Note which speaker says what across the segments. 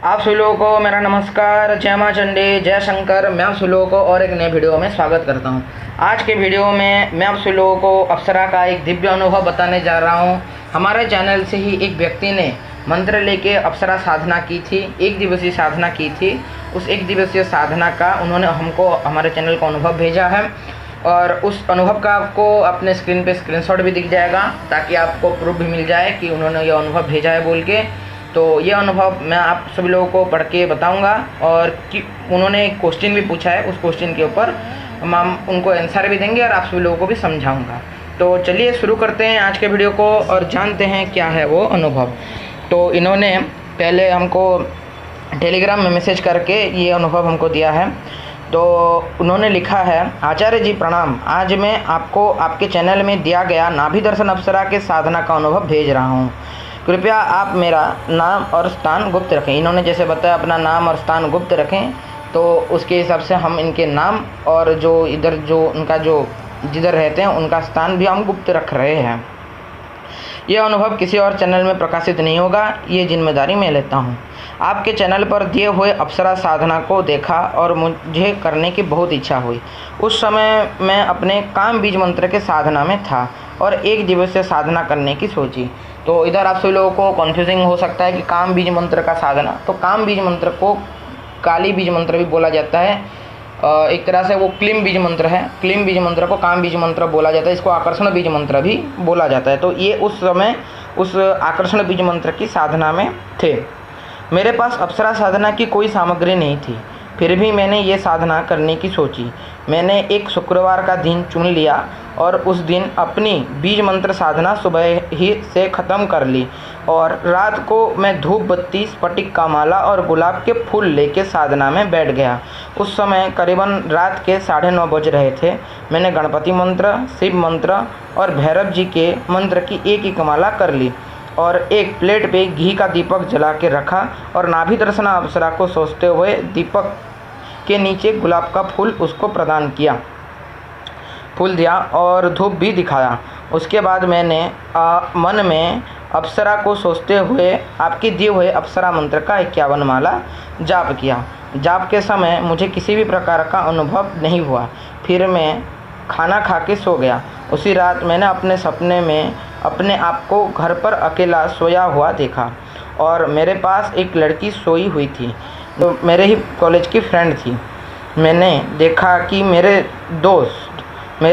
Speaker 1: आप सभी लोगों को मेरा नमस्कार। जय मां चंडी, जय शंकर। मैं आप सभी लोगों को और एक नए वीडियो में स्वागत करता हूं। आज के वीडियो में मैं आप सभी लोगों को अप्सरा का एक दिव्य अनुभव बताने जा रहा हूं। हमारे चैनल से ही एक व्यक्ति ने मंत्र लेके अप्सरा साधना की थी, एक दिवसीय साधना की थी। उस एक दिवसीय साधना का उन्होंने हमको हमारे चैनल को अनुभव भेजा है और उस अनुभव का आपको अपने स्क्रीन पे स्क्रीनशॉट भी दिख जाएगा ताकि आपको प्रूफ भी मिल जाए कि उन्होंने ये अनुभव भेजा है बोल के। तो ये अनुभव मैं आप सभी लोगों को पढ़ के बताऊंगा और कि उन्होंने एक क्वेश्चन भी पूछा है, उस क्वेश्चन के ऊपर हम उनको आंसर भी देंगे और आप सभी लोगों को भी समझाऊंगा। तो चलिए शुरू करते हैं आज के वीडियो को और जानते हैं क्या है वो अनुभव। तो इन्होंने पहले हमको टेलीग्राम में मैसेज करके ये अनुभव हमको दिया है। तो उन्होंने लिखा है, आचार्य जी प्रणाम, आज मैं आपको आपके चैनल में दिया गया नाभि दर्शन अप्सरा के साधना का अनुभव भेज रहा हूँ। कृपया आप मेरा नाम और स्थान गुप्त रखें। इन्होंने जैसे बताया अपना नाम और स्थान गुप्त रखें, तो उसके हिसाब से हम इनके नाम और जो इधर जो उनका जो जिधर रहते हैं उनका स्थान भी हम गुप्त रख रहे हैं। यह अनुभव किसी और चैनल में प्रकाशित नहीं होगा, ये जिम्मेदारी मैं लेता हूँ। आपके चैनल पर दिए हुए अप्सरा साधना को देखा और मुझे करने की बहुत इच्छा हुई। उस समय मैं अपने काम बीज मंत्र के साधना में था और एक दिवसीय साधना करने की सोची। तो इधर आप सभी लोगों को कन्फ्यूजिंग हो सकता है कि काम बीज मंत्र का साधना, तो काम बीज मंत्र को काली बीज मंत्र भी बोला जाता है। एक तरह से वो क्लीम बीज मंत्र है, क्लीम बीज मंत्र को काम बीज मंत्र बोला जाता है, इसको आकर्षण बीज मंत्र भी बोला जाता है। तो ये उस समय उस आकर्षण बीज मंत्र की साधना में थे। मेरे पास अप्सरा साधना की कोई सामग्री नहीं थी, फिर भी मैंने ये साधना करने की सोची। मैंने एक शुक्रवार का दिन चुन लिया और उस दिन अपनी बीज मंत्र साधना सुबह ही से ख़त्म कर ली और रात को मैं धूप बत्ती, स्फटिक का माला और गुलाब के फूल लेके साधना में बैठ गया। उस समय करीबन रात के 9:30 बज रहे थे। मैंने गणपति मंत्र, शिव मंत्र और भैरव जी के मंत्र की एक माला कर ली और एक प्लेट पे घी का दीपक जला के रखा और नाभि दर्शन अप्सरा को सोचते हुए दीपक के नीचे गुलाब का फूल उसको प्रदान किया, फूल दिया और धूप भी दिखाया। उसके बाद मैंने मन में अप्सरा को सोचते हुए आपके दिए हुए अप्सरा मंत्र का 51 माला जाप किया। जाप के समय मुझे किसी भी प्रकार का अनुभव नहीं हुआ। फिर मैं खाना खा के सो गया। उसी रात मैंने अपने सपने में अपने आप को घर पर अकेला सोया हुआ देखा और मेरे पास एक लड़की सोई हुई थी जो मेरे ही कॉलेज की फ्रेंड थी। मैंने देखा कि मेरी दोस्त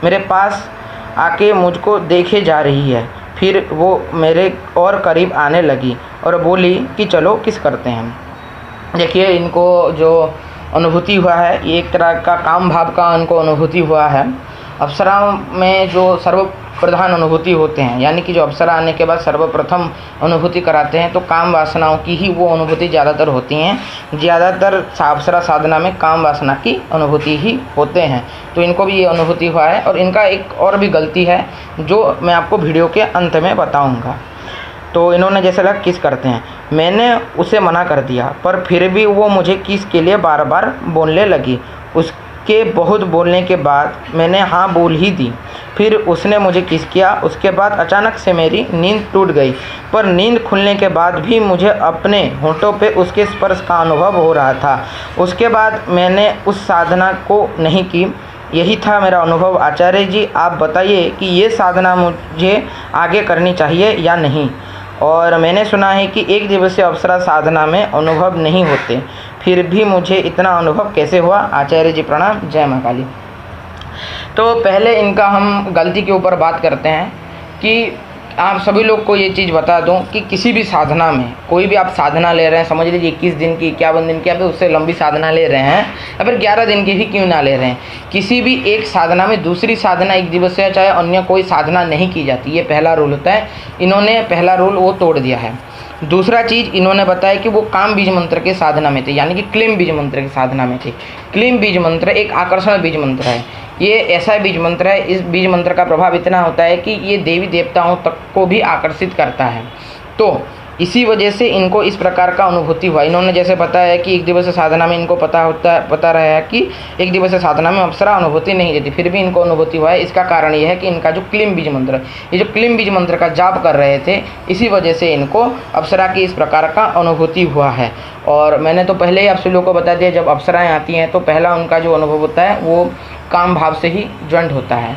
Speaker 1: मेरे पास आके मुझको देखे जा रही है। फिर वो मेरे और करीब आने लगी और बोली कि चलो किस करते हैं। देखिए, इनको जो अनुभूति हुआ है ये एक तरह का काम भाव का इनको अनुभूति हुआ है। अप्सरा में जो सर्वप्रधान अनुभूति होते हैं, यानी कि जो अप्सरा आने के बाद सर्वप्रथम अनुभूति कराते हैं, तो काम वासनाओं की ही वो अनुभूति ज़्यादातर होती हैं। ज़्यादातर अप्सरा साधना में काम वासना की अनुभूति ही होते हैं। तो इनको भी ये अनुभूति हुआ है और इनका एक और भी गलती है जो मैं आपको वीडियो के अंत में बताऊँगा। तो इन्होंने जैसे लगा किस करते हैं, मैंने उसे मना कर दिया पर फिर भी वो मुझे किस के लिए बार बार बोलने लगी। उसके बहुत बोलने के बाद मैंने हाँ बोल ही दी। फिर उसने मुझे किस किया। उसके बाद अचानक से मेरी नींद टूट गई, पर नींद खुलने के बाद भी मुझे अपने होंठों पे उसके स्पर्श का अनुभव हो रहा था। उसके बाद मैंने उस साधना को नहीं की। यही था मेरा अनुभव। आचार्य जी, आप बताइए कि ये साधना मुझे आगे करनी चाहिए या नहीं। और मैंने सुना है कि एक दिवसीय अप्सरा साधना में अनुभव नहीं होते, फिर भी मुझे इतना अनुभव कैसे हुआ। आचार्य जी प्रणाम, जय मां काली। तो पहले इनका हम गलती के ऊपर बात करते हैं कि आप सभी लोग को ये चीज़ बता दूं कि किसी भी साधना में कोई भी आप साधना ले रहे हैं, समझ लीजिए 21 दिन की, 51 दिन की, या फिर उससे लंबी साधना ले रहे हैं या फिर 11 दिन की भी क्यों ना ले रहे हैं, किसी भी एक साधना में दूसरी साधना एक दिवसीय चाहे अन्य कोई साधना नहीं की जाती। ये पहला रूल होता है। इन्होंने पहला रूल वो तोड़ दिया है। दूसरा चीज़ इन्होंने बताया कि वो काम बीज मंत्र के साधना में थे, यानी कि क्लीम बीज मंत्र की साधना में थे। क्लीम बीज मंत्र एक आकर्षण बीज मंत्र है। ये ऐसा बीज मंत्र है, इस बीज मंत्र का प्रभाव इतना होता है कि ये देवी देवताओं तक को भी आकर्षित करता है। तो इसी वजह से इनको इस प्रकार का अनुभूति हुआ। इन्होंने जैसे बताया कि एक दिवसीय साधना में इनको पता रहा है कि एक दिवसीय साधना में अप्सरा अनुभूति नहीं देती, फिर भी इनको अनुभूति हुआ है। इसका कारण यह है कि इनका जो क्लीम बीज मंत्र, ये जो क्लीम बीज मंत्र का जाप कर रहे थे, इसी वजह से इनको अप्सरा की इस प्रकार का अनुभूति हुआ है। और मैंने तो पहले ही आप सभी लोगों को बता दिया, जब अप्सराएँ आती हैं तो पहला उनका जो अनुभव होता है वो काम भाव से ही ज्वाइंट होता है।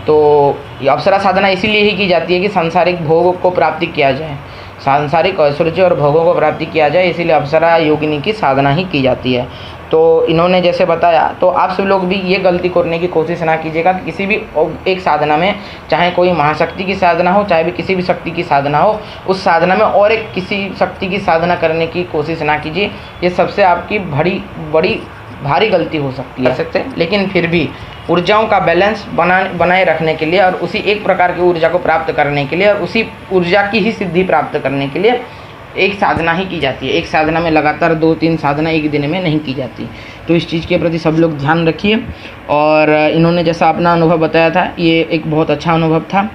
Speaker 1: तो अप्सरा साधना इसीलिए ही की जाती है कि सांसारिक भोग को प्राप्ति किया जाए, सांसारिक ऐश्वर्य और भोगों को प्राप्ति किया जाए, इसीलिए अप्सरा योगिनी की साधना ही की जाती है। तो इन्होंने जैसे बताया, तो आप सब लोग भी ये गलती करने की कोशिश ना कीजिएगा कि किसी भी एक साधना में, चाहे कोई महाशक्ति की साधना हो, चाहे भी किसी भी शक्ति की साधना हो, उस साधना में और एक किसी शक्ति की साधना करने की कोशिश ना कीजिए। ये सबसे आपकी बड़ी भारी गलती हो सकती है। लेकिन फिर भी ऊर्जाओं का बैलेंस बनाए रखने के लिए और उसी एक प्रकार की ऊर्जा को प्राप्त करने के लिए और उसी ऊर्जा की ही सिद्धि प्राप्त करने के लिए एक साधना ही की जाती है। एक साधना में लगातार 2-3 साधना एक दिन में नहीं की जाती। तो इस चीज़ के प्रति सब लोग ध्यान रखिए। और इन्होंने जैसा अपना अनुभव बताया था, ये एक बहुत अच्छा अनुभव था।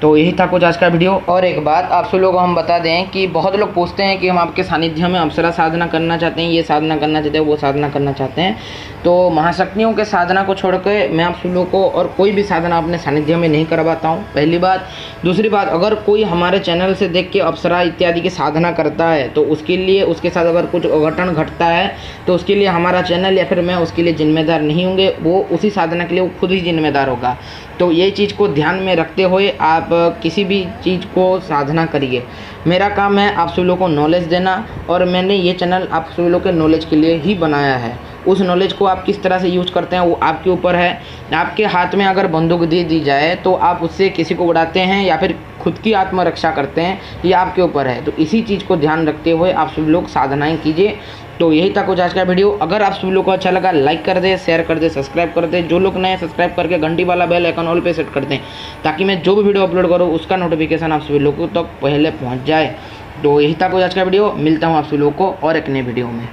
Speaker 1: तो यही था कुछ आज का वीडियो। और एक बात आप सब लोगों को हम बता दें कि बहुत लोग पूछते हैं कि हम आपके सानिध्य में अप्सरा साधना करना चाहते हैं, ये साधना करना चाहते हैं, वो साधना करना चाहते हैं। तो महाशक्तियों के साधना को छोड़ के मैं आप सब लोगों को और कोई भी साधना अपने सानिध्य में नहीं करवाता हूँ, पहली बात। दूसरी बात, अगर कोई हमारे चैनल से देख के अप्सरा इत्यादि की साधना करता है तो उसके लिए, उसके साथ अगर कुछ अघटन घटता है तो उसके लिए हमारा चैनल या फिर मैं उसके लिए जिम्मेदार नहीं होंगे, वो उसी साधना के लिए वो खुद ही जिम्मेदार होगा। तो ये चीज़ को ध्यान में रखते हुए आप किसी भी चीज़ को साधना करिए। मेरा काम है आप सभी लोगों को नॉलेज देना, और मैंने ये चैनल आप सभी लोगों के नॉलेज के लिए ही बनाया है। उस नॉलेज को आप किस तरह से यूज करते हैं वो आपके ऊपर है। आपके हाथ में अगर बंदूक दे दी जाए तो आप उससे किसी को उड़ाते हैं या फिर खुद की आत्मरक्षा करते हैं, ये आपके ऊपर है। तो इसी चीज़ को ध्यान रखते हुए आप सभी लोग साधनाएँ कीजिए। तो यही था कुछ आज का वीडियो। अगर आप सभी लोग को अच्छा लगा, लाइक कर दें, शेयर कर दें, सब्सक्राइब कर दें। जो लोग नए, सब्सक्राइब करके घंटी वाला बेल आइकन ऑल पे सेट कर दें, ताकि मैं जो भी वीडियो अपलोड करूँ उसका नोटिफिकेशन आप सभी लोगों तक पहले पहुँच जाए। तो यही था कुछ आज का वीडियो। मिलता हूँ आप सभी लोगों को और एक नए वीडियो में।